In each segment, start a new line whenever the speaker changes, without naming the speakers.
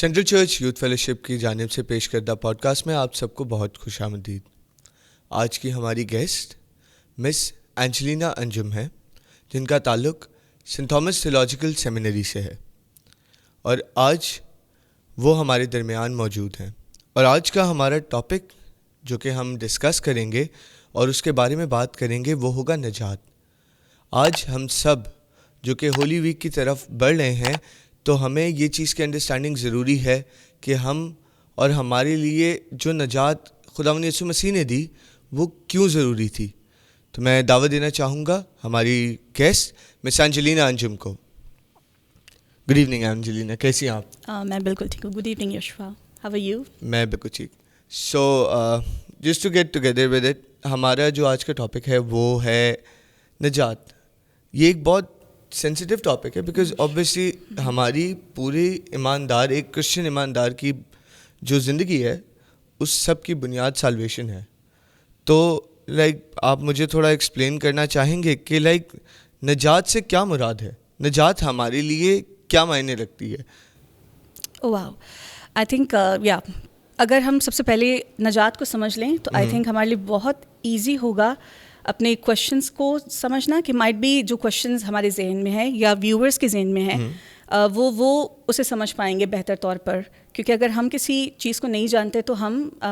Central church youth fellowship کی جانب سے پیش کردہ پوڈ کاسٹ میں آپ سب کو بہت خوش آمدید۔ آج کی ہماری گیسٹ مس اینجلینا انجم ہیں، جن کا تعلق سینٹ تھامس تھیولوجیکل سیمینری سے ہے، اور آج وہ ہمارے درمیان موجود ہیں۔ اور آج کا ہمارا ٹاپک جو کہ ہم ڈسکس کریں گے اور اس کے بارے میں بات کریں گے وہ ہوگا نجات۔ آج ہم سب جو کہ ہولی ویک کی طرف بڑھ رہے ہیں تو ہمیں یہ چیز کی انڈرسٹینڈنگ ضروری ہے کہ ہم اور ہمارے لیے جو نجات خداوند یسوع مسیح نے دی وہ کیوں ضروری تھی۔ تو میں دعوت دینا چاہوں گا ہماری گیسٹ مس اینجلینا انجم کو۔ گڈ ایوننگ اینجلینا، کیسی ہیں آپ؟
میں بالکل ٹھیک ہوں۔ Good evening Yeshua, how are you?
میں بالکل ٹھیک۔ So just to get together with it, ہمارا جو آج کا ٹاپک ہے وہ ہے نجات۔ یہ ایک بہت سینسیٹیو ٹاپک ہے بیکاز آبویسلی ہماری پوری ایماندار، ایک کرسچن ایماندار کی جو زندگی ہے اس سب کی بنیاد سالویشن ہے۔ تو آپ مجھے تھوڑا ایکسپلین کرنا چاہیں گے کہ نجات سے کیا مراد ہے، نجات ہمارے لیے کیا معنی رکھتی ہے؟
واو، آئی تھنک اگر ہم سب سے پہلے نجات کو سمجھ لیں تو آئی تھنک ہمارے لیے بہت ایزی ہوگا اپنے کوشچنس کو سمجھنا، کہ مائٹ بی جو کوشچنز ہمارے ذہن میں ہیں یا ویورز کے ذہن میں ہیں وہ اسے سمجھ پائیں گے بہتر طور پر، کیونکہ اگر ہم کسی چیز کو نہیں جانتے تو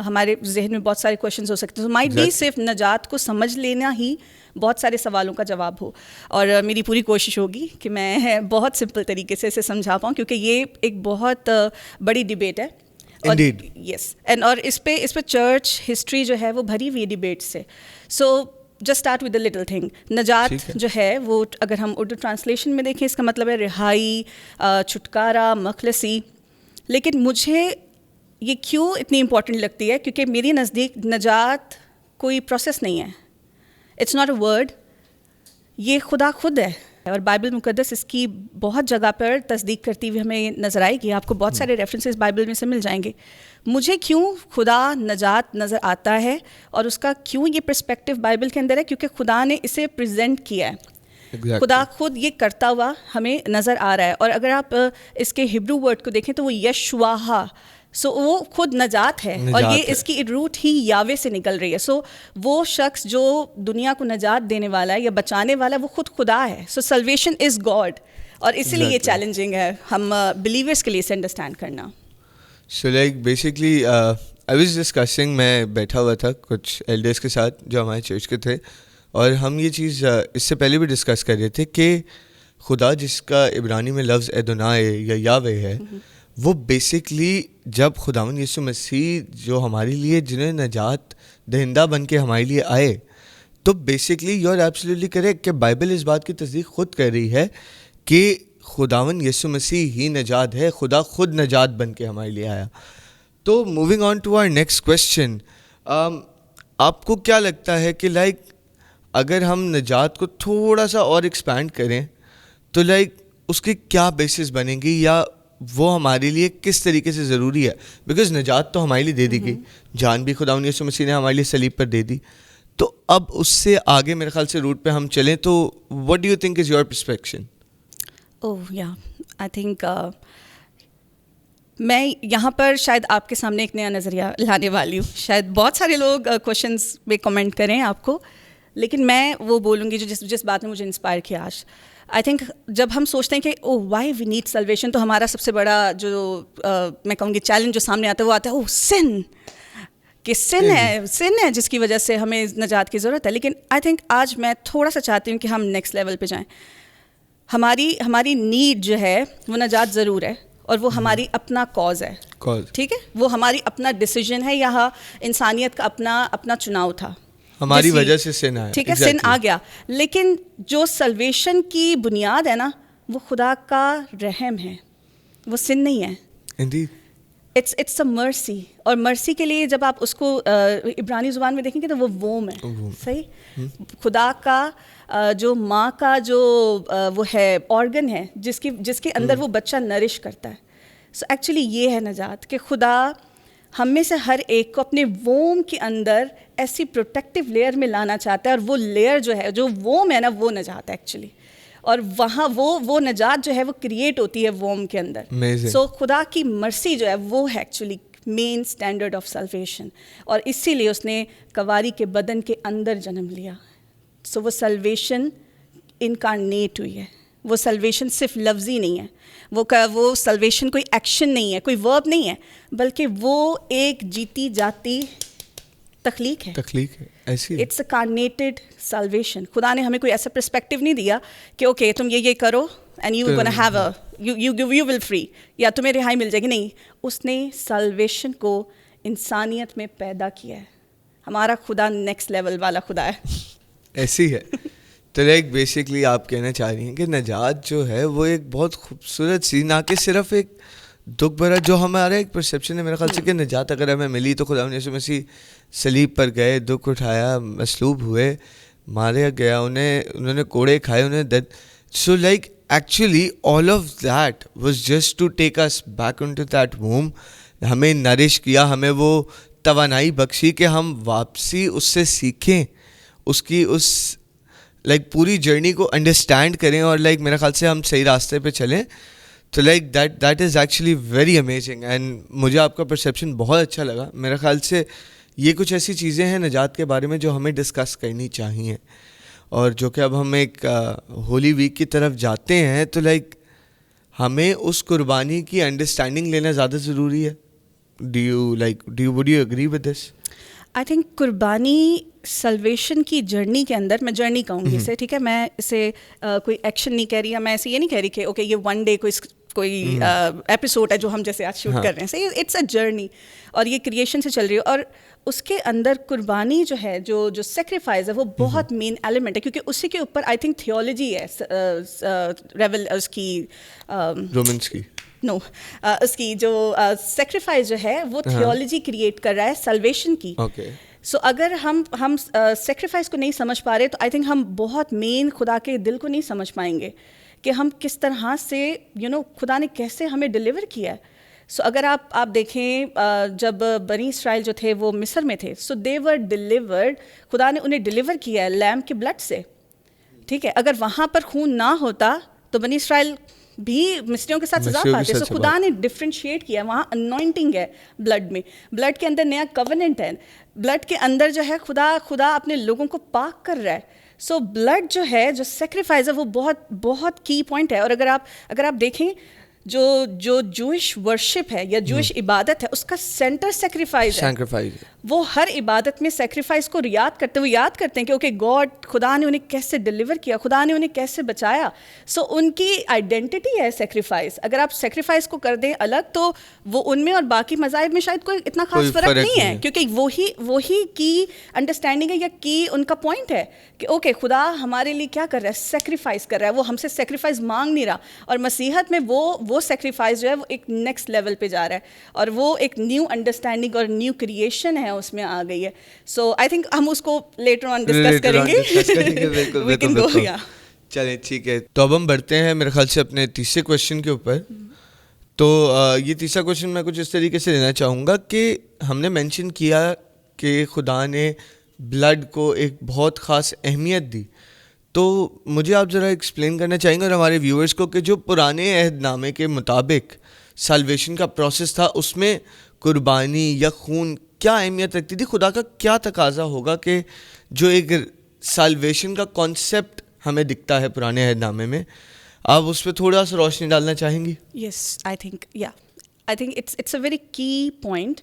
ہمارے ذہن میں بہت سارے کوشچنز ہو سکتے ہیں۔ تو مائٹ بی صرف نجات کو سمجھ لینا ہی بہت سارے سوالوں کا جواب ہو، اور میری پوری کوشش ہوگی کہ میں بہت سمپل طریقے سے اسے سمجھا پاؤں، کیونکہ یہ ایک بہت بڑی ڈبیٹ ہے۔ یس، اور اس پہ چرچ ہسٹری جو ہے وہ بھری ہوئی ڈبیٹ سے۔ So just start with a little thing. نجات جو ہے وہ اگر ہم اردو ٹرانسلیشن میں دیکھیں، اس کا مطلب ہے رہائی، چھٹکارا، مخلصی۔ لیکن مجھے یہ کیوں اتنی امپورٹنٹ لگتی ہے؟ کیونکہ میری نزدیک نجات کوئی پروسیس نہیں ہے، اٹس ناٹ اے ورڈ، یہ خدا خود ہے۔ اور بائبل مقدس اس کی بہت جگہ پر تصدیق کرتی ہوئی ہمیں نظر آئے گی۔ آپ کو بہت سارے ریفرنسز بائبل میں سے مل جائیں گے۔ مجھے کیوں خدا نجات نظر آتا ہے اور اس کا کیوں یہ پرسپیکٹو بائبل کے اندر ہے؟ کیونکہ خدا نے اسے پریزنٹ کیا ہے، خدا خود یہ کرتا ہوا ہمیں نظر آ رہا ہے۔ اور اگر آپ اس کے ہبرو ورڈ کو دیکھیں تو وہ یشواہا، سو وہ خود نجات ہے، اور یہ اس کی روٹ ہی یاوے سے نکل رہی ہے۔ سو وہ شخص جو دنیا کو نجات دینے والا ہے یا بچانے والا ہے وہ خود خدا ہے۔ سو سلویشن از گاڈ، اور اسی لیے یہ چیلنجنگ ہے ہم بلیورس کے لیے اسے انڈرسٹینڈ کرنا۔
So basically I was discussing, میں بیٹھا ہوا تھا کچھ ایلڈرس کے ساتھ جو ہمارے چرچ کے تھے، اور ہم یہ چیز اس سے پہلے بھی ڈسکس کر رہے تھے کہ خدا جس کا عبرانی میں لفظ ادونائے یا یاوے ہے، وہ بیسکلی جب خداوند یسوع مسیح جو ہمارے لیے جنہیں نجات دہندہ بن کے ہمارے لیے آئے، تو basically you are absolutely correct کہ بائبل اس بات کی تصدیق خود کر رہی ہے کہ خداوند یسوع مسیح ہی نجات ہے، خدا خود نجات بن کے ہمارے لیے آیا۔ تو moving on to our next question, آپ کو کیا لگتا ہے کہ اگر ہم نجات کو تھوڑا سا اور ایکسپینڈ کریں تو اس کی کیا بیسس بنے گی، یا وہ ہمارے لیے کس طریقے سے ضروری ہے؟ بیکاز نجات تو ہمارے لیے دے دی گئی، جان بھی خداوند یسوع مسیح نے ہمارے لیے صلیب پر دے دی، تو اب اس سے آگے میرے خیال سے روٹ پہ ہم چلیں تو what do you think is your perspective؟
I think میں یہاں پر شاید آپ کے سامنے ایک نیا نظریہ لانے والی ہوں۔ شاید بہت سارے لوگ کوشچنس پہ کمنٹ کریں آپ کو، لیکن میں وہ بولوں گی جو جس بات نے مجھے انسپائر کیا آج۔ آئی تھنک جب ہم سوچتے ہیں کہ وائی وی نیڈ سلویشن، تو ہمارا سب سے بڑا جو میں کہوں گی چیلنج جو سامنے آتا ہے وہ آتا ہے سن، کہ سن ہے جس کی وجہ سے ہمیں نجات کی ضرورت ہے۔ لیکن آئی تھنک آج میں تھوڑا سا چاہتی ہوں کہ ہم نیکسٹ لیول پہ جائیں۔ ہماری نیڈ جو ہے وہ نجات ضرور ہے، اور وہ ہماری اپنا کاز ہے، ٹھیک ہے، وہ ہماری اپنا ڈیسیجن ہے، یا انسانیت کا اپنا چناؤ تھا،
ہماری وجہ سے سن آیا،
ٹھیک ہے، سن آ گیا۔ لیکن جو سلویشن کی بنیاد ہے نا وہ خدا کا رحم ہے، وہ سن نہیں ہے۔ اٹس اے مرسی، اور مرسی کے لیے جب آپ اس کو عبرانی زبان میں دیکھیں گے تو وہ ووم ہے، صحیح، خدا کا جو ماں کا جو وہ ہے آرگن ہے جس کے اندر وہ بچہ نرش کرتا ہے۔ سو ایکچولی یہ ہے نجات، کہ خدا ہم میں سے ہر ایک کو اپنے ووم کے اندر ایسی پروٹیکٹیو لیئر میں لانا چاہتا ہے، اور وہ لیئر جو ہے جو ووم ہے نا وہ نجات ہے ایکچولی۔ اور وہاں وہ نجات جو ہے وہ کریٹ ہوتی ہے ووم کے اندر. سو خدا کی مرسی جو ہے وہ ہے actually mean standard of salvation, اور اسی لیے اس نے کواری کے بدن کے اندر جنم لیا. سو وہ سلویشن انکارنیٹ ہوئی ہے. وہ سلویشن صرف لفظی نہیں ہے, وہ سلویشن کوئی ایکشن نہیں ہے, کوئی ورب نہیں ہے, بلکہ وہ ایک جیتی جاتی تخلیق ہے.
ایسی
اٹس اے کارنیٹڈ سلویشن. خدا نے ہمیں کوئی ایسا پرسپیکٹو نہیں دیا کہ اوکے تم یہ کرو and you gonna have you will free, یا تمہیں رہائی مل جائے گی. نہیں, اس نے سلویشن کو انسانیت میں پیدا کیا ہے. ہمارا خدا نیکسٹ لیول والا خدا ہے.
ایسی ہے. تو لائک بیسکلی آپ کہنا چاہ رہی ہیں کہ نجات جو ہے وہ ایک بہت خوبصورت سی, نہ کہ صرف ایک دکھ بھرا جو ہمارا ایک پرسیپشن ہے میرے خیال سے کہ نجات اگر ہمیں ملی تو خدا یسوع مسیح صلیب پر گئے, دکھ اٹھایا, مصلوب ہوئے, مارا گیا, انہوں نے کوڑے کھائے, انہیں درد. So like actually all of that was just to take us back in to that womb. ہمیں نرش کیا, ہمیں وہ توانائی بخشی کہ ہم واپسی اس سے سیکھیں, اس کی اس لائک پوری جرنی کو انڈرسٹینڈ کریں, اور لائک میرے خیال سے ہم صحیح راستے پہ چلیں. تو like that is actually very amazing, and مجھے آپ کا پرسیپشن بہت اچھا لگا. میرے خیال سے یہ کچھ ایسی چیزیں ہیں نجات کے بارے میں جو ہمیں ڈسکس کرنی چاہیے, اور جو کہ اب ہم ایک ہولی ویک کی طرف جاتے ہیں تو لائک ہمیں اس قربانی کی انڈرسٹینڈنگ لینا زیادہ ضروری ہے. would you agree with this?
I think قربانی سلویشن کی جرنی کے اندر, میں جرنی کہوں گی اسے, ٹھیک ہے, میں اسے کوئی ایکشن نہیں کہہ رہی, یا میں ایسے یہ نہیں کہہ رہی کہ اوکے یہ ون ڈے کوئی ایپیسوڈ ہے جو ہم جیسے آج شوٹ کر رہے ہیں. اٹس اے جرنی, اور یہ کریشن سے چل رہی ہے, اور اس کے اندر قربانی جو ہے, جو سیکریفائز ہے, وہ بہت مین ایلیمنٹ ہے, کیونکہ اسی کے اوپر آئی تھنک تھیولوجی ہے اس کی
رومنس کی
اس کی جو سیکریفائز جو ہے وہ تھیولوجی کریٹ کر رہا ہے سلویشن کی. سو اگر ہم سیکریفائز کو نہیں سمجھ پا رہے تو آئی تھنک ہم بہت مین خدا کے دل کو نہیں سمجھ پائیں گے کہ ہم کس طرح سے خدا نے کیسے ہمیں ڈیلیور کیا ہے. سو اگر آپ دیکھیں جب بنی اسرائیل جو تھے وہ مصر میں تھے, سو دے ور ڈیلیورڈ, خدا نے انہیں ڈیلیور کیا ہے لیمب کے بلڈ سے, ٹھیک ہے. اگر وہاں پر خون نہ ہوتا تو بنی اسرائیل بھی مصریوں کے ساتھ سزا پاتے. سو خدا نے ڈفرینشیٹ کیا, وہاں انوائنٹنگ ہے بلڈ میں, بلڈ کے اندر نیا کووننٹ ہے, بلڈ کے اندر جو ہے خدا اپنے لوگوں کو پاک کر رہا ہے. سو بلڈ جو ہے, جو سیکریفائز ہے, وہ بہت بہت کی پوائنٹ ہے. اور اگر آپ دیکھیں جو جوئش ورشپ ہے یا جوئش عبادت ہے, اس کا سینٹر سیکریفائز ہے. وہ ہر عبادت میں سیکریفائز کو یاد کرتے ہیں کہ اوکے گاڈ, خدا نے انہیں کیسے ڈیلیور کیا, خدا نے انہیں کیسے بچایا. سو ان کی آئیڈینٹی ہے سیکریفائز. اگر آپ سیکریفائز کو کر دیں الگ تو وہ ان میں اور باقی مذاہب میں شاید کوئی اتنا خاص فرق نہیں ہے, کیونکہ وہی کی انڈرسٹینڈنگ ہے یا کی ان کا پوائنٹ ہے کہ اوکے خدا ہمارے لیے کیا کر رہا ہے, سیکریفائز کر رہا ہے. وہ ہم سے سیکریفائز مانگ نہیں رہا, اور مسیحت میں وہ سیکریفائز جو ہے وہ ایک نیکسٹ لیول پہ جا رہا ہے, اور وہ ایک نیو انڈرسٹینڈنگ اور نیو کریشن ہے اس میں آ گئی ہے. سو آئی تھنک ہم اس کو لیٹر آن ڈسکس کریں گے.
چلیں ٹھیک ہے, تو اب ہم بڑھتے ہیں میرے خیال سے اپنے تیسرے کویشچن کے اوپر. تو یہ تیسرا کویشچن میں کچھ اس طریقے سے لینا چاہوں گا کہ ہم نے مینشن کیا کہ خدا نے بلڈ کو ایک بہت خاص اہمیت دی. تو مجھے آپ ذرا ایکسپلین کرنا چاہیں گے اور ہمارے ویورز کو کہ جو پرانے عہد نامے کے مطابق سالویشن کا پروسیس تھا, اس میں قربانی یا خون کیا اہمیت رکھتی تھی, خدا کا کیا تقاضا ہوگا کہ جو ایک سالویشن کا کانسیپٹ ہمیں دکھتا ہے پرانے عہد نامے میں, آپ اس پہ تھوڑا سا روشنی ڈالنا چاہیں گی؟
Yes, I think it's a very key point.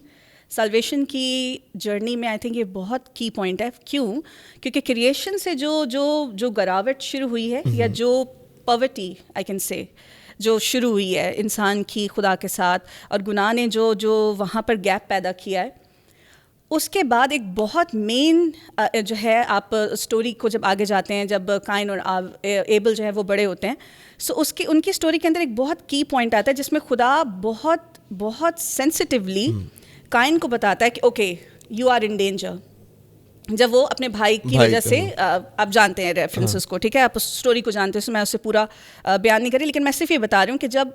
Salvation کی جرنی میں آئی تھنک یہ بہت کی پوائنٹ ہے. کیوں؟ کیونکہ کریشن سے جو گراوٹ شروع ہوئی ہے, یا جو پاورٹی آئی کین سے جو شروع ہوئی ہے انسان کی خدا کے ساتھ, اور گناہ نے جو وہاں پر گیپ پیدا کیا ہے, اس کے بعد ایک بہت مین جو ہے, آپ اسٹوری کو جب آگے جاتے ہیں, جب قائن اور ایبل جو ہے وہ بڑے ہوتے ہیں, سو ان کی اسٹوری کے اندر ایک بہت کی پوائنٹ آتا ہے جس میں خدا بہت بہت سینسٹیولی قائن کو بتاتا ہے کہ okay you are in danger. جب وہ اپنے بھائی کی وجہ سے, آپ جانتے ہیں ریفرنسز کو, ٹھیک ہے, آپ اس اسٹوری کو جانتے ہیں, میں اسے پورا بیان نہیں کر رہی, لیکن میں صرف یہ بتا رہی ہوں کہ جب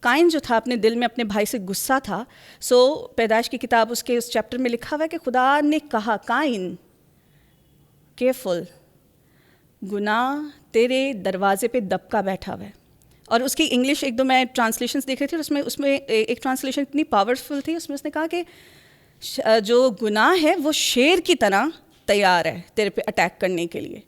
قائن جو تھا اپنے دل میں اپنے بھائی سے غصہ تھا, سو پیدائش کی کتاب اس چیپٹر میں لکھا ہوا ہے کہ خدا نے کہا قائن کیئرفل, گناہ تیرے دروازے پہ دبکا بیٹھا ہوا ہے. اور اس کی انگلش ایک دو میں ٹرانسلیشنس دیکھ رہی تھی, اس میں ایک ٹرانسلیشن اتنی پاورفل تھی, اس میں اس نے کہا کہ جو گناہ ہے وہ شیر کی طرح تیار ہے تیرے پہ اٹیک کرنے کے لیے.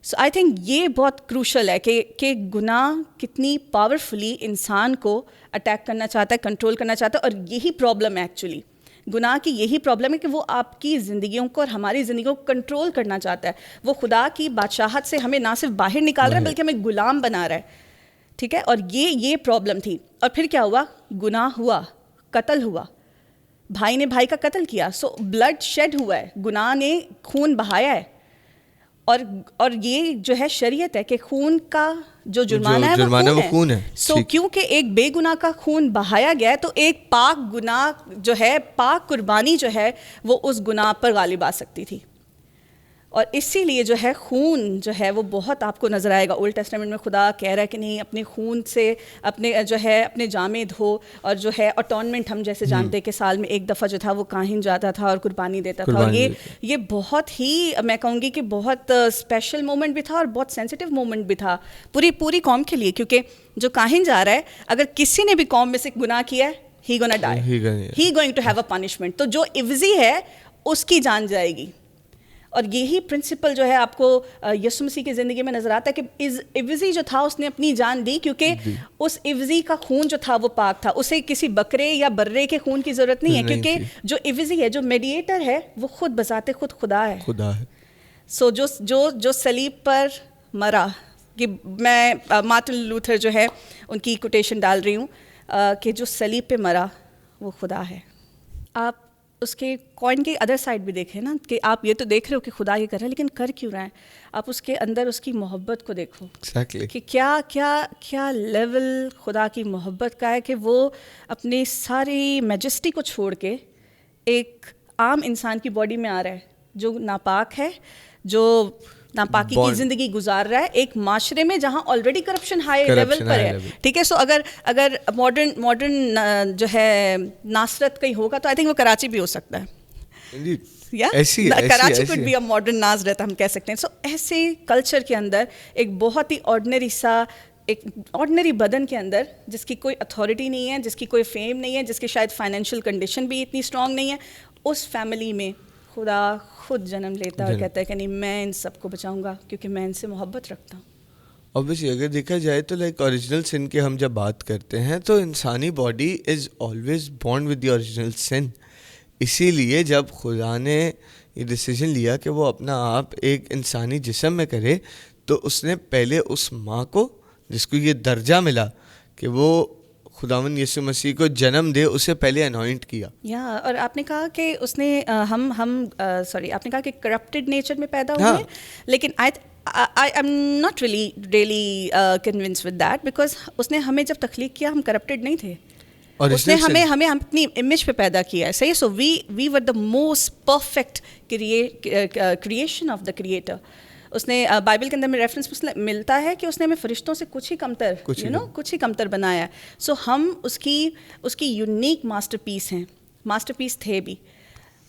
سو آئی تھنک یہ بہت کروشل ہے کہ گناہ کتنی پاورفلی انسان کو اٹیک کرنا چاہتا ہے, کنٹرول کرنا چاہتا ہے. اور یہی پرابلم ہے ایکچولی, گناہ کی یہی پرابلم ہے کہ وہ آپ کی زندگیوں کو اور ہماری زندگیوں کو کنٹرول کرنا چاہتا ہے. وہ خدا کی بادشاہت سے ہمیں نہ صرف باہر نکال رہا ہے بلکہ ہمیں غلام بنا رہا ہے. ٹھیک ہے, اور یہ پرابلم تھی. اور پھر کیا ہوا, گناہ ہوا, قتل ہوا, بھائی نے بھائی کا قتل کیا. سو بلڈ شیڈ ہوا ہے, گناہ نے خون بہایا ہے. اور یہ جو ہے شریعت ہے کہ خون کا جو جرمانہ ہے وہ خون ہے. سو کیونکہ ایک بے گناہ کا خون بہایا گیا ہے تو ایک پاک گناہ جو ہے, پاک قربانی جو ہے وہ اس گناہ پر غالب آ سکتی تھی. اور اسی لیے جو ہے خون جو ہے وہ بہت آپ کو نظر آئے گا. اولڈ ٹیسٹامنٹ میں خدا کہہ رہا ہے کہ نہیں, اپنے خون سے اپنے جو ہے اپنے جامے دھو. اور جو ہے اٹونمنٹ ہم جیسے جانتے ہیں کہ سال میں ایک دفعہ جو تھا وہ کاہن جاتا تھا اور قربانی دیتا تھا. اور یہ بہت ہی میں کہوں گی کہ بہت اسپیشل مومنٹ بھی تھا اور بہت سینسٹیو مومنٹ بھی تھا پوری قوم کے لیے. کیونکہ جو کاہن جا رہا ہے, اگر کسی نے بھی قوم میں سے گناہ کیا ہے, he gonna die, he going to have a punishment. تو جو عوضی ہے اس کی جان جائے گی. اور یہی پرنسپل جو ہے آپ کو یسوع مسیح کی زندگی میں نظر آتا ہے کہ عوضی جو تھا اس نے اپنی جان دی, کیونکہ اس عوضی کا خون جو تھا وہ پاک تھا. اسے کسی بکرے یا برے کے خون کی ضرورت نہیں ہے, کیونکہ جو عوضی ہے, جو میڈیٹر ہے, وہ خود بذات خود خدا ہے. سو جو صلیب پر مرا, کہ میں مارٹن لوتھر جو ہے ان کی کوٹیشن ڈال رہی ہوں کہ جو صلیب پہ مرا وہ خدا ہے. آپ اس کے کوائن کی ادر سائڈ بھی دیکھیں نا, کہ آپ یہ تو دیکھ رہے ہو کہ خدا یہ کر رہا ہے, لیکن کر کیوں رہا ہے. آپ اس کے اندر اس کی محبت کو دیکھو کہ کیا لیول خدا کی محبت کا ہے, کہ وہ اپنی ساری میجسٹی کو چھوڑ کے ایک عام انسان کی باڈی میں آ رہا ہے جو ناپاک ہے, جو ناپاکی کی زندگی گزار رہا ہے ایک معاشرے میں جہاں آلریڈی کرپشن ہائی لیول پر ہے. ٹھیک ہے, سو اگر ماڈرن جو ہے ناصرت کہیں ہوگا تو آئی تھنک وہ کراچی بھی ہو سکتا ہے. Karachi could be a modern Nazareth ہم کہہ سکتے ہیں. سو ایسے کلچر کے اندر ایک بہت ہی ایک آرڈنری بدن کے اندر جس کی کوئی اتھارٹی نہیں ہے, جس کی کوئی فیم نہیں ہے, جس کی شاید فائنینشیل کنڈیشن بھی اتنی اسٹرانگ نہیں ہے, اس فیملی میں خدا خود جنم لیتا ہے اور کہتا ہے کہ نہیں, میں ان سب کو بچاؤں گا کیونکہ میں ان سے محبت رکھتا ہوں.
اوبیسلی اگر دیکھا جائے تو لائک اوریجنل سن کی ہم جب بات کرتے ہیں تو انسانی body is always born with the original sin. اسی لیے جب خدا نے یہ ڈیسیجن لیا کہ وہ اپنا آپ ایک انسانی جسم میں کرے, تو اس نے پہلے اس ماں کو, جس کو یہ درجہ ملا کہ وہ خداوند یسوع مسیح کو جنم دے, اسے پہلے انوائنٹ کیا.
اور آپ نے کہا کہ اس نے آپ نے کہا کہ کرپٹڈ نیچر میں پیدا ہوئے ہیں, لیکن I am not really convinced with that, because اس نے ہمیں جب تخلیق کیا ہم کرپٹڈ نہیں تھے, اس نے ہمیں اپنی امیج پہ پیدا کیا ہے. صحیح. So we were the most perfect creation of the creator. اس نے بائبل کے اندر میں ریفرنس ملتا ہے کہ اس نے ہمیں فرشتوں سے کچھ ہی کمتر بنایا ہے. سو ہم اس کی یونیک ماسٹر پیس ہیں, ماسٹر پیس تھے بھی.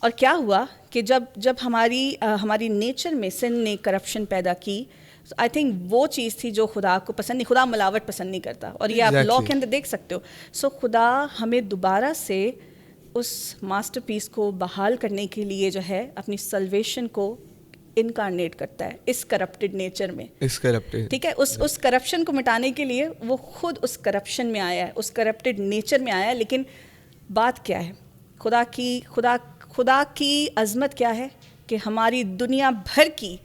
اور کیا ہوا کہ جب ہماری نیچر میں سن نے کرپشن پیدا کی, آئی تھنک وہ چیز تھی جو خدا کو پسند نہیں. خدا ملاوٹ پسند نہیں کرتا, اور یہ آپ لا کے اندر دیکھ سکتے ہو. سو خدا ہمیں دوبارہ سے اس ماسٹر پیس کو بحال کرنے کے لیے جو ہے اپنی سلویشن کو انکارنیٹ کرتا ہے اس کرپٹڈ نیچر میں. ٹھیک ہے, اس کرپشن کو مٹانے کے لیے وہ خود اس کرپشن میں آیا ہے, اس کرپٹڈ نیچر میں آیا ہے. لیکن بات کیا ہے, خدا کی عظمت کیا ہے کہ ہماری دنیا بھر کی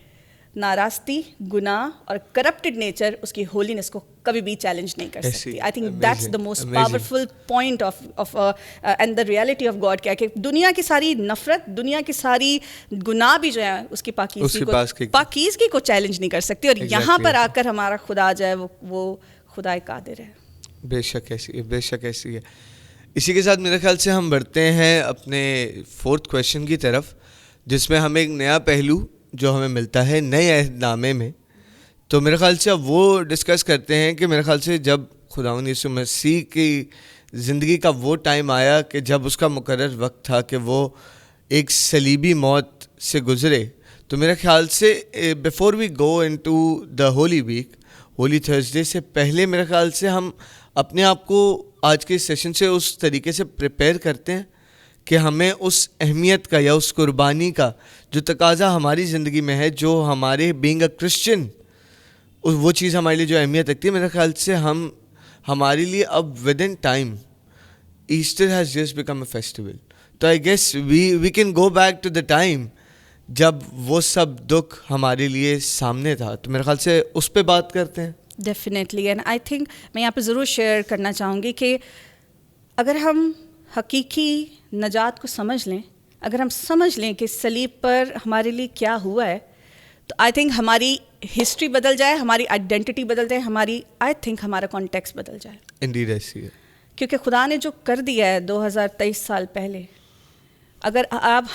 ناراستی, گناہ اور کرپٹڈ نیچر اس کی ہولینس کو کبھی بھی چیلنج نہیں کر سکتی. I think that's the most powerful point of and the reality of God. کیا کہ دنیا کی ساری نفرت, دنیا کی ساری گناہ بھی جو ہے اس کی پاکیزگی کو چیلنج نہیں کر سکتی. اور یہاں پر آ کر ہمارا خدا جو ہے وہ خدا قادر ہے.
بے شک ایسی ہے. اسی کے ساتھ میرے خیال سے ہم بڑھتے ہیں اپنے 4th کویشچن کی طرف, جس میں ہمیں ایک نیا پہلو جو ہمیں ملتا ہے نئے عہد نامے میں. تو میرے خیال سے اب وہ ڈسکس کرتے ہیں کہ میرے خیال سے جب خداوند یسوع مسیح کی زندگی کا وہ ٹائم آیا کہ جب اس کا مقرر وقت تھا کہ وہ ایک صلیبی موت سے گزرے, تو میرے خیال سے before we go into the Holy Week, Holy Thursday سے پہلے میرے خیال سے ہم اپنے آپ کو آج کے سیشن سے اس طریقے سے پریپیئر کرتے ہیں کہ ہمیں اس اہمیت کا یا اس قربانی کا جو تقاضا ہماری زندگی میں ہے، جو ہمارے بینگ اے کرسچن وہ چیز ہمارے لیے جو اہمیت رکھتی ہے، میرے خیال سے ہمارے لیے اب with in time Easter has just become a festival. تو I guess we can go back to the time جب وہ سب دکھ ہمارے لیے سامنے تھا. تو میرے خیال سے اس پہ بات کرتے ہیں.
ڈیفینیٹلی. اینڈ آئی تھنک میں یہاں پہ ضرور شیئر کرنا چاہوں گی کہ اگر ہم حقیقی نجات کو سمجھ لیں، اگر ہم سمجھ لیں کہ صلیب پر ہمارے لیے کیا ہوا ہے، تو آئی تھنک ہماری ہسٹری بدل جائے، ہماری آئیڈینٹی بدل جائے، آئی تھنک ہمارا کانٹیکسٹ بدل جائے.
انڈیڈ ایسی ہے.
کیونکہ خدا نے جو کر دیا ہے 2023 سال پہلے، اگر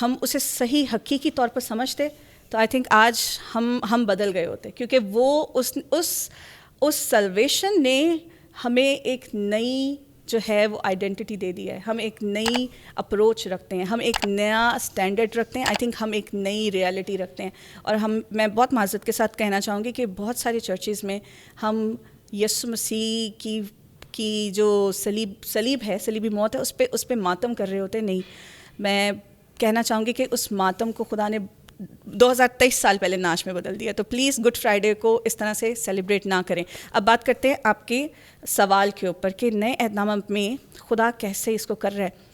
ہم اسے صحیح حقیقی طور پر سمجھتے تو آئی تھنک آج ہم بدل گئے ہوتے. کیونکہ وہ اس سلویشن نے ہمیں ایک نئی جو ہے وہ آئیڈینٹی دے دی ہے. ہم ایک نئی اپروچ رکھتے ہیں، ہم ایک نیا اسٹینڈرڈ رکھتے ہیں. آئی تھنک ہم ایک نئی ریالٹی رکھتے ہیں. اور میں بہت معذرت کے ساتھ کہنا چاہوں گی کہ بہت ساری چرچز میں ہم یسوع مسیح کی جو صلیب ہے، صلیبی موت ہے، اس پہ ماتم کر رہے ہوتے. نہیں، میں کہنا چاہوں گی کہ اس ماتم کو خدا نے 2023 سال پہلے ناش میں بدل دیا. تو پلیز گڈ فرائیڈے کو اس طرح سے سیلیبریٹ نہ کریں. اب بات کرتے ہیں آپ کے سوال کے اوپر کہ نئے عہد نامہ میں خدا کیسے اس کو کر رہا ہے.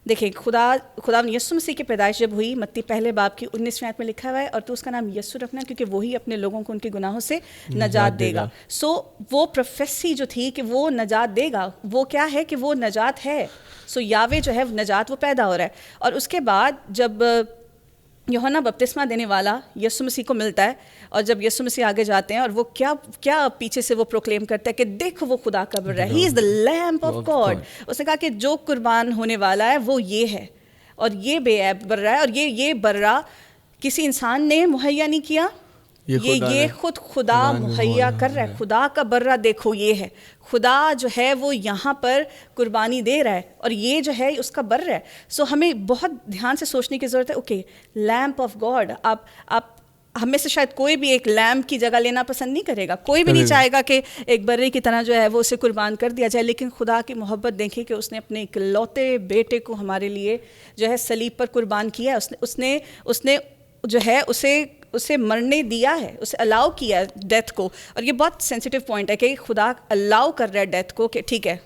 دیکھیں، خدا یسوع مسیح کی پیدائش جب ہوئی، متی پہلے باب کی 19ویں آیت میں لکھا ہوا ہے، اور تو اس کا نام یسوع رکھنا کیونکہ وہی اپنے لوگوں کو ان کے گناہوں سے نجات دے گا. سو وہ پروفیسی جو تھی کہ وہ نجات دے گا، وہ کیا ہے کہ وہ نجات ہے. سو یاوے جو ہے نجات وہ پیدا ہو رہا ہے. اور اس کے بعد جب یوحنا بپتسمہ دینے والا یسوع مسیح کو ملتا ہے، اور جب یسوع مسیح آگے جاتے ہیں اور وہ کیا پیچھے سے وہ پروکلیم کرتا ہے کہ دیکھو وہ خدا کا بر رہا ہے، ہی از دا لیمپ آف گاڈ. اس نے کہا کہ جو قربان ہونے والا ہے وہ یہ ہے، اور یہ بے عیب بر رہا ہے، اور یہ برہ کسی انسان نے مہیا نہیں کیا، یہ خود خدا مہیا کر رہا ہے. خدا کا برہ دیکھو یہ ہے، خدا جو ہے وہ یہاں پر قربانی دے رہا ہے، اور یہ جو ہے اس کا برہ ہے. سو ہمیں بہت دھیان سے سوچنے کی ضرورت ہے. Okay, lamp of God. آپ ہم میں سے شاید کوئی بھی ایک لیمپ کی جگہ لینا پسند نہیں کرے گا، کوئی بھی نہیں چاہے گا کہ ایک برے کی طرح جو ہے وہ اسے قربان کر دیا جائے. لیکن خدا کی محبت دیکھیں کہ اس نے اپنے اکلوتے بیٹے کو ہمارے لیے جو ہے صلیب پر قربان کیا ہے. اس نے جو ہے اسے مرنے دیا ہے، اسے الاؤ کیا ڈیتھ کو. اور یہ بہت سینسیٹیو پوائنٹ ہے کہ خدا الاؤ کر رہا ہے ڈیتھ کو کہ ٹھیک ہے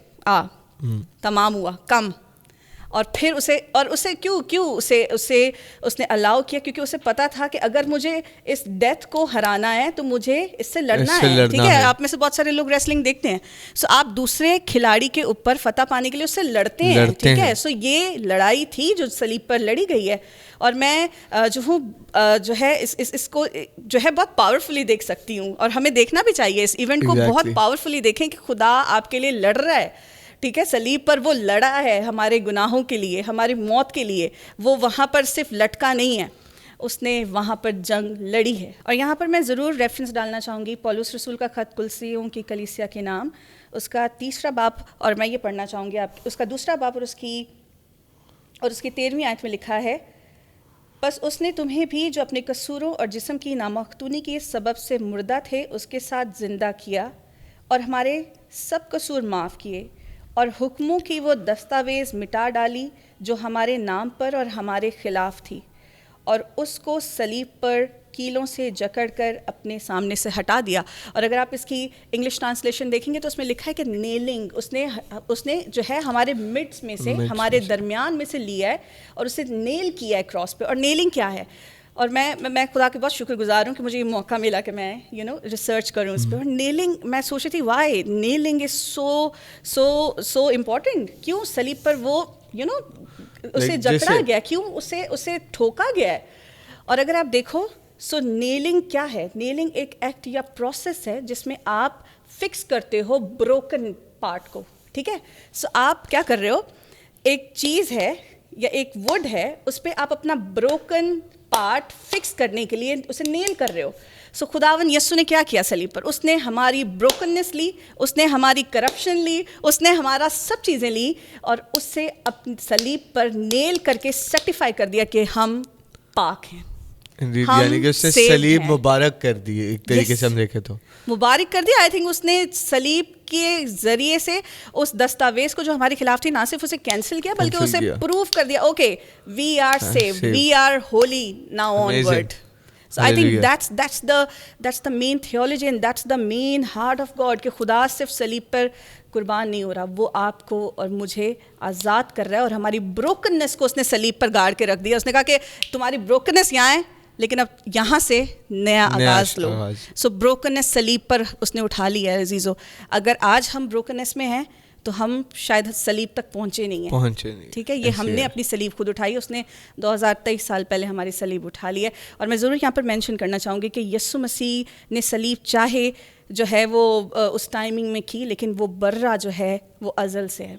تمام ہوا کم. اور پھر اسے کیوں اس نے الاؤ کیا؟ کیونکہ اسے پتا تھا کہ اگر مجھے اس ڈیتھ کو ہرانا ہے تو مجھے اس سے لڑنا ہے. ٹھیک ہے، آپ میں سے بہت سارے لوگ ریسلنگ دیکھتے ہیں. سو آپ دوسرے کھلاڑی کے اوپر فتح پانے کے لیے اس سے لڑتے ہیں. ٹھیک ہے، سو یہ لڑائی تھی جو صلیب پر لڑی گئی ہے. اور میں جو ہے اس کو جو ہے بہت پاورفلی دیکھ سکتی ہوں، اور ہمیں دیکھنا بھی چاہیے اس ایونٹ کو. بہت پاورفلی دیکھیں کہ خدا آپ کے لیے لڑ رہا ہے. ٹھیک ہے، صلیب پر وہ لڑا ہے ہمارے گناہوں کے لیے، ہماری موت کے لیے. وہ وہاں پر صرف لٹکا نہیں ہے، اس نے وہاں پر جنگ لڑی ہے. اور یہاں پر میں ضرور ریفرنس ڈالنا چاہوں گی پولس رسول کا خط کلسیوں کی کلیسیا کے نام، اس کا 3 باب، اور میں یہ پڑھنا چاہوں گی آپ اس کا 2 باب اور اس کی 13ویں آیت میں لکھا ہے، بس اس نے تمہیں بھی جو اپنے قصوروں اور جسم کی نامختونی کے سبب سے مردہ تھے اس کے ساتھ زندہ کیا، اور ہمارے سب قصور معاف کیے، اور حکموں کی وہ دستاویز مٹا ڈالی جو ہمارے نام پر اور ہمارے خلاف تھی، اور اس کو صلیب پر کیلوں سے جکڑ کر اپنے سامنے سے ہٹا دیا. اور اگر آپ اس کی انگلش ٹرانسلیشن دیکھیں گے تو اس میں لکھا ہے کہ نیلنگ، اس نے جو ہے ہمارے مڈس میں سے، ہمارے درمیان میں سے لیا ہے اور اسے نیل کیا ہے کراس پہ. اور نیلنگ کیا ہے؟ اور میں خدا کے بہت شکر گزار ہوں کہ مجھے یہ موقع ملا کہ میں ریسرچ کروں اس پہ. اور نیلنگ میں سوچ رہی تھی وائی نیلنگ از سو امپورٹنٹ. کیوں صلیب پر وہ اسے جکڑا گیا، کیوں اسے ٹھوکا گیا ہے؟ اور اگر آپ دیکھو سو نیلنگ کیا ہے؟ نیلنگ ایک ایکٹ یا پروسیس ہے جس میں آپ فکس کرتے ہو بروکن پارٹ کو. ٹھیک ہے، سو آپ کیا کر رہے ہو، ایک چیز ہے یا ایک وڈ ہے، اس پہ آپ اپنا بروکن پارٹ فکس کرنے کے لیے اسے نیل کر رہے ہو. سو خداون یسوع نے کیا کیا صلیب پر؟ اس نے ہماری بروکننس لی، اس نے ہماری کرپشن لی، اس نے ہمارا سب چیزیں لی، اور اس سے اپنی صلیب پر نیل کر کے سرٹیفائی کر دیا کہ ہم پاک ہیں.
یعنی کہ اس نے صلیب مبارک کر دی ایک طریقے سے ہم دیکھیں تو
مبارک کر دیا. آئی تھنک اس نے صلیب کے ذریعے سے اس دستاویز کو جو ہمارے خلاف تھی نہ صرف اسے کینسل کیا بلکہ اسے پروف کر دیا okay we are saved, we are holy now onward. So I think that's the main theology and that's the main heart of God کہ خدا صرف صلیب پر قربان نہیں ہو رہا, وہ آپ کو اور مجھے آزاد کر رہا ہے اور ہماری بروکننس کو اس نے صلیب پر گاڑ کے رکھ دیا. اس نے کہا کہ تمہاری بروکننس یہاں ہے لیکن اب یہاں سے نیا آغاز لو. سو بروکننس صلیب پر اس نے اٹھا لیا ہے عزیزو. اگر آج ہم بروکننس میں ہیں تو ہم شاید صلیب تک پہنچے نہیں ہیں. ٹھیک ہے, یہ ہم نے اپنی صلیب خود اٹھائی, اس نے 2023 سال پہلے ہماری صلیب اٹھا لی ہے. اور میں ضرور یہاں پر مینشن کرنا چاہوں گی کہ یسوع مسیح نے صلیب چاہے جو ہے وہ اس ٹائمنگ میں کی لیکن وہ برہ جو ہے وہ ازل سے ہے.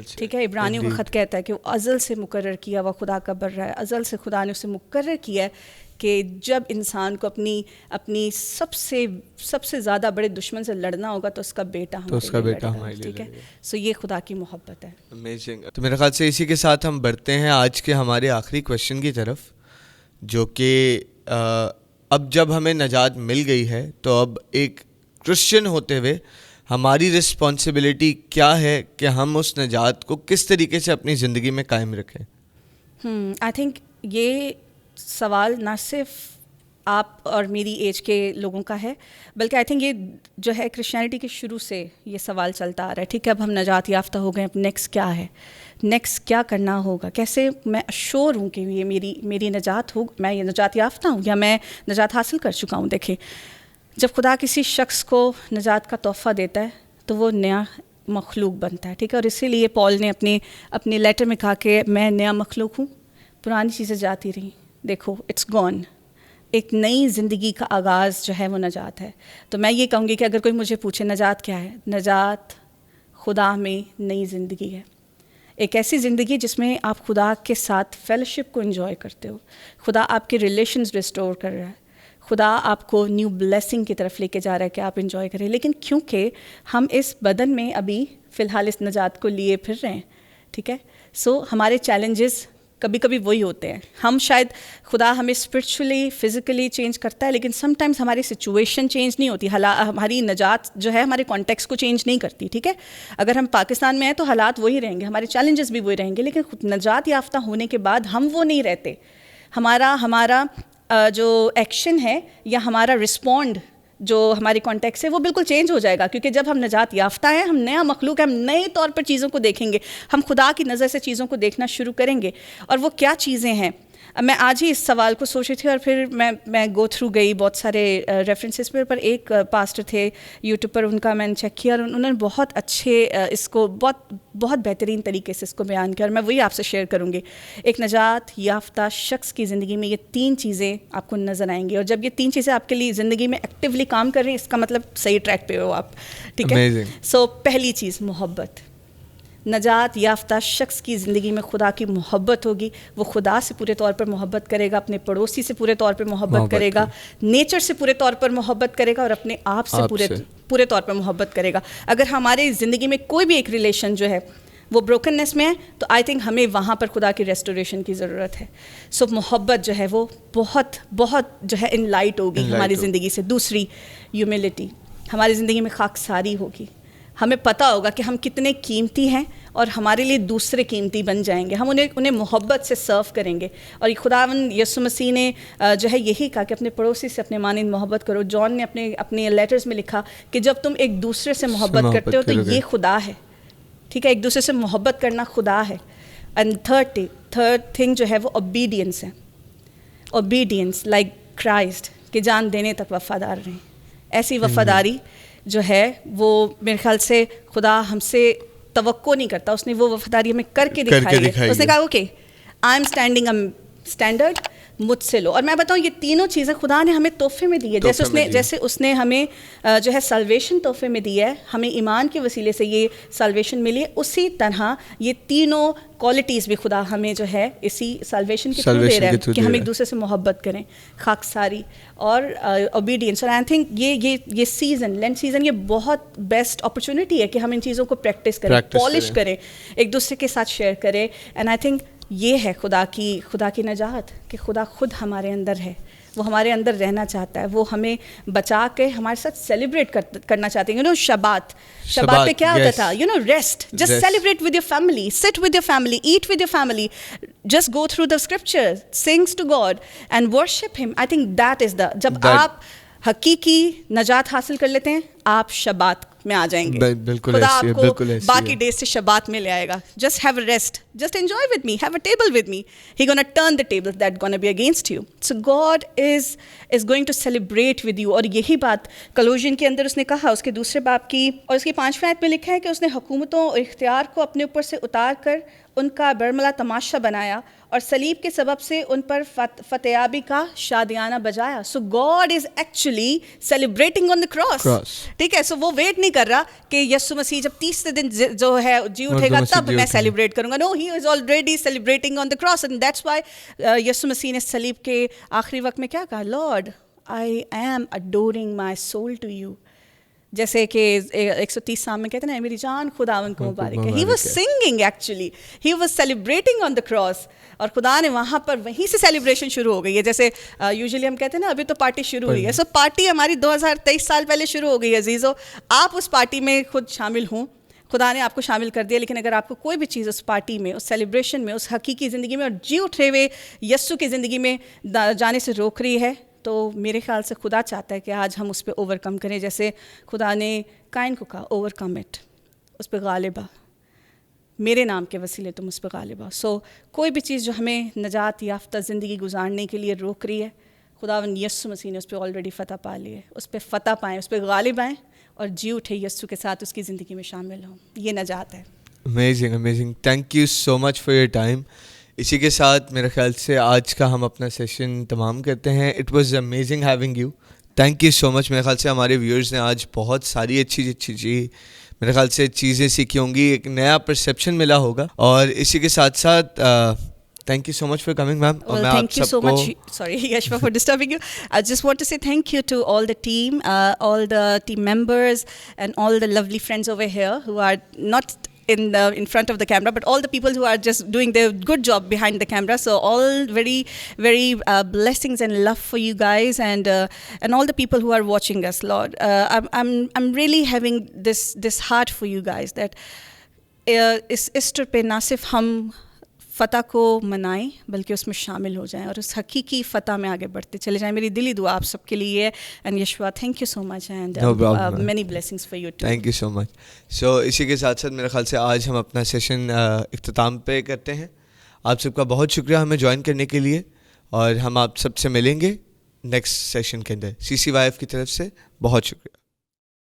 ٹھیک ہے, عبرانیوں کا خط کہتا ہے کہ وہ ازل سے مقرر کیا وہ خدا کا برہ ہے. ازل سے خدا نے اسے مقرر کیا ہے کہ جب انسان کو اپنی سب سے زیادہ بڑے دشمن سے لڑنا ہوگا تو اس کا بیٹا ہمارے لیے. ٹھیک ہے, سو یہ خدا کی محبت ہے.
امیزنگ. تو میرے خیال سے اسی کے ساتھ ہم بڑھتے ہیں آج کے ہمارے آخری کویشچن کی طرف, جو کہ اب جب ہمیں نجات مل گئی ہے تو اب ایک کرسچن ہوتے ہوئے ہماری رسپانسبلٹی کیا ہے کہ ہم اس نجات کو کس طریقے سے اپنی زندگی میں قائم رکھیں.
آئی تھنک یہ سوال نہ صرف آپ اور میری ایج کے لوگوں کا ہے بلکہ آئی تھنک یہ جو ہے کرسچینٹی کے شروع سے یہ سوال چلتا آ رہا ہے. ٹھیک ہے, اب ہم نجات یافتہ ہو گئے, اب نیکسٹ کیا ہے, نیکسٹ کیا کرنا ہوگا, کیسے میں اشور ہوں کہ یہ میری نجات ہو, میں یہ نجات یافتہ ہوں یا میں نجات حاصل کر چکا ہوں. دیکھیں, جب خدا کسی شخص کو نجات کا تحفہ دیتا ہے تو وہ نیا مخلوق بنتا ہے. ٹھیک ہے, اور اسی لیے پال نے اپنی لیٹر میں کہا کہ میں نیا مخلوق ہوں, پرانی چیزیں جاتی رہیں, دیکھو اٹس گون. ایک نئی زندگی کا آغاز جو ہے وہ نجات ہے. تو میں یہ کہوں گی کہ اگر کوئی مجھے پوچھے نجات کیا ہے, نجات خدا میں نئی زندگی ہے. ایک ایسی زندگی جس میں آپ خدا کے ساتھ فیلوشپ کو انجوائے کرتے ہو, خدا آپ کے ریلیشنز ریسٹور کر رہا ہے, خدا آپ کو نیو بلیسنگ کی طرف لے کے جا رہا ہے کہ آپ انجوائے کریں. لیکن کیونکہ ہم اس بدن میں ابھی فی الحال اس نجات کو لیے پھر رہے ہیں. ٹھیک ہے, سو ہمارے چیلنجز کبھی کبھی وہی ہوتے ہیں. ہم شاید خدا ہمیں اسپرچولی فزیکلی چینج کرتا ہے لیکن سم ٹائمز ہماری سچویشن چینج نہیں ہوتی. ہماری نجات جو ہے ہمارے کانٹیکس کو چینج نہیں کرتی. ٹھیک ہے, اگر ہم پاکستان میں ہیں تو حالات وہی رہیں گے, ہمارے چیلنجز بھی وہی رہیں گے, لیکن نجات یافتہ ہونے کے بعد ہم وہ نہیں رہتے. ہمارا جو ایکشن ہے یا ہمارا رسپونڈ جو ہماری کانٹیکس ہے وہ بالکل چینج ہو جائے گا, کیونکہ جب ہم نجات یافتہ ہیں, ہم نیا مخلوق ہیں, ہم نئے طور پر چیزوں کو دیکھیں گے, ہم خدا کی نظر سے چیزوں کو دیکھنا شروع کریں گے. اور وہ کیا چیزیں ہیں, میں آج ہی اس سوال کو سوچ رہی تھی اور پھر میں گو تھرو گئی بہت سارے ریفرنسز پر ایک پاسٹر تھے یوٹیوب پر, ان کا میں نے چیک کیا اور انہوں نے بہت اچھے اس کو بہت بہترین طریقے سے اس کو بیان کیا, اور میں وہی آپ سے شیئر کروں گی. ایک نجات یافتہ شخص کی زندگی میں یہ 3 چیزیں آپ کو نظر آئیں گی, اور جب یہ 3 چیزیں آپ کے لیے زندگی میں ایکٹیولی کام کر رہی ہیں اس کا مطلب صحیح ٹریک پہ ہو آپ. ٹھیک ہے, سو پہلی چیز محبت. نجات یافتہ شخص کی زندگی میں خدا کی محبت ہوگی. وہ خدا سے پورے طور پر محبت کرے گا, اپنے پڑوسی سے پورے طور پر محبت کرے گا, نیچر سے پورے طور پر محبت کرے گا, اور اپنے آپ سے پورے طور پر محبت کرے گا. اگر ہمارے زندگی میں کوئی بھی ایک ریلیشن جو ہے وہ بروکننس میں ہے تو آئی تھنک ہمیں وہاں پر خدا کی ریسٹوریشن کی ضرورت ہے. سو محبت جو ہے وہ بہت جو ہے ان لائٹ ہوگی ہماری زندگی سے. دوسری ہیوملٹی, ہماری زندگی میں خاکساری ہوگی. ہمیں پتہ ہوگا کہ ہم کتنے قیمتی ہیں اور ہمارے لیے دوسرے قیمتی بن جائیں گے. ہم انہیں محبت سے سرو کریں گے. اور خداوند یسوع مسیح نے جو ہے یہی کہا کہ اپنے پڑوسی سے اپنے مانند محبت کرو. جان نے اپنے لیٹرز میں لکھا کہ جب تم ایک دوسرے سے محبت کرتے ہو تو یہ خدا ہے. ٹھیک ہے, ایک دوسرے سے محبت کرنا خدا ہے. اینڈ تھرڈ تھنگ جو ہے وہ اوبیڈینس ہے. اوبیڈینس لائک کرائسٹ, کہ جان دینے تک وفادار رہیں. ایسی وفاداری جو ہے وہ میرے خیال سے خدا ہم سے توقع نہیں کرتا. اس نے وہ وفاداری ہمیں کر کے دکھائی ہے. اس نے کہا okay I am standing standard, مجھ سے لو. اور میں بتاؤں یہ تینوں چیزیں خدا نے ہمیں تحفے میں دی ہے. جیسے اس نے ہمیں جو ہے سلویشن تحفے میں دی ہے, ہمیں ایمان کے وسیلے سے یہ سلویشن ملی ہے, اسی طرح یہ تینوں کوالٹیز بھی خدا ہمیں جو ہے اسی سلویشن کے تھرو دے رہا ہے کہ ہم ایک دوسرے سے محبت کریں, خاکساری اور اوبیڈینس. اور آئی تھنک یہ سیزن لینٹ سیزن یہ بہت بیسٹ اپرچونیٹی ہے کہ ہم ان چیزوں کو پریکٹس کریں, پالش کریں, ایک دوسرے کے ساتھ شیئر کریں. اینڈ آئی تھنک یہ ہے خدا کی نجات, کہ خدا خود ہمارے اندر ہے, وہ ہمارے اندر رہنا چاہتا ہے, وہ ہمیں بچا کے ہمارے ساتھ سیلیبریٹ کرنا چاہتے ہیں. شبات پہ کیا ہوتا تھا, rest, just celebrate with your family, sit with your family, eat with your family, just go through the scripture, sings to God and worship him. I think that is دا, جب آپ حقیقی نجات حاصل کر لیتے ہیں آپ شبات میں آ جائیں گے. خدا آپ کو باقی ڈیز سے شبات میں لے آئے گا. Just have a rest, just enjoy with me, have a table with me. He gonna turn the table that gonna be against you. So God is going to celebrate with you. اور یہی بات collusion کے اندر اس نے کہا, اس کے دوسرے باب کی اور اس کی 5ویں آیت میں لکھا ہے کہ اس نے حکومتوں اور اختیار کو اپنے اوپر سے اتار کر ان کا برملا تماشا بنایا اور صلیب کے سبب سے ان پر فتحیابی کا شادیانہ بجایا. So God is actually celebrating on the cross. ٹھیک ہے, سو وہ ویٹ نہیں کر رہا کہ یسوع مسیح جب 30 دن جو ہے جی اٹھے گا تب میں سیلیبریٹ کروں گا. No, he is already celebrating on the cross. And that's why یسوع مسیح نے صلیب کے آخری وقت میں کیا کہا, Lord I am adoring my soul to you. جیسے کہ 130 سال میں کہتے ہیں نا, میری جان خداوند کو مبارک ہے. He was singing actually, he was celebrating on the cross. اور خدا نے وہاں پر وہیں سے سیلیبریشن شروع ہو گئی ہے. جیسے یوزلی ہم کہتے ہیں نا ابھی تو پارٹی شروع ہوئی ہے. سو پارٹی ہماری 2023 سال پہلے شروع ہو گئی ہے عزیزو. آپ اس پارٹی میں خود شامل ہوں, خدا نے آپ کو شامل کر دیا. لیکن اگر آپ کو کوئی بھی چیز اس پارٹی میں, اس سیلیبریشن میں, اس حقیقی زندگی میں اور جی اٹھے ہوئے یسوع کی زندگی میں جانے سے روک رہی ہے, تو میرے خیال سے خدا چاہتا ہے کہ آج ہم اس پہ اوور کم کریں. جیسے خدا نے قائن کو کہا, اوور کم اٹ, اس پہ غالب آ, میرے نام کے وسیلے تم اس پہ غالب آ. سو کوئی بھی چیز جو ہمیں نجات یافتہ زندگی گزارنے کے لیے روک رہی ہے, خداوند یسوع مسیح نے اس پہ آلریڈی فتح پا لی ہے. اس پہ فتح پائیں, اس پہ غالب آئیں اور جی اٹھے یسوع کے ساتھ اس کی زندگی میں شامل ہوں. یہ نجات ہے.
Amazing, amazing. Thank you so much for your time. اسی کے ساتھ میرے خیال سے آج کا ہم اپنا سیشن تمام کرتے ہیں. It was amazing having you. Thank you so much. میرے خیال سے ہمارے ویورز نے آج بہت ساری اچھی میرے خیال سے چیزیں سیکھی ہوں گی, ایک نیا پرسیپشن ملا ہوگا. اور اسی کے ساتھ ساتھ thank you so much for coming, ma'am.
Thank you so much. Sorry, Yashva, for disturbing you. I just want to say thank you to all the team, all the team members, and all the lovely friends over here who are not in front of the camera, but all the people who are just doing their good job behind the camera. So all very, very blessings and love for you guys, and all the people who are watching us, Lord. I'm really having this heart for you guys that is Easter pe na sirf hum فتح کو منائیں بلکہ اس میں شامل ہو جائیں اور اس حقیقی فتح میں آگے بڑھتے چلے جائیں. میری دلی دعا آپ سب کے لیے ہے. And Yeshua, thank you so much, and many blessings for you too.
Thank you so much. So اسی کے ساتھ ساتھ میرے خیال سے آج ہم اپنا سیشن اختتام پہ کرتے ہیں. آپ سب کا بہت شکریہ ہمیں جوائن کرنے کے لیے, اور ہم آپ سب سے ملیں گے نیکسٹ سیشن کے اندر. CCYF کی طرف سے بہت شکریہ.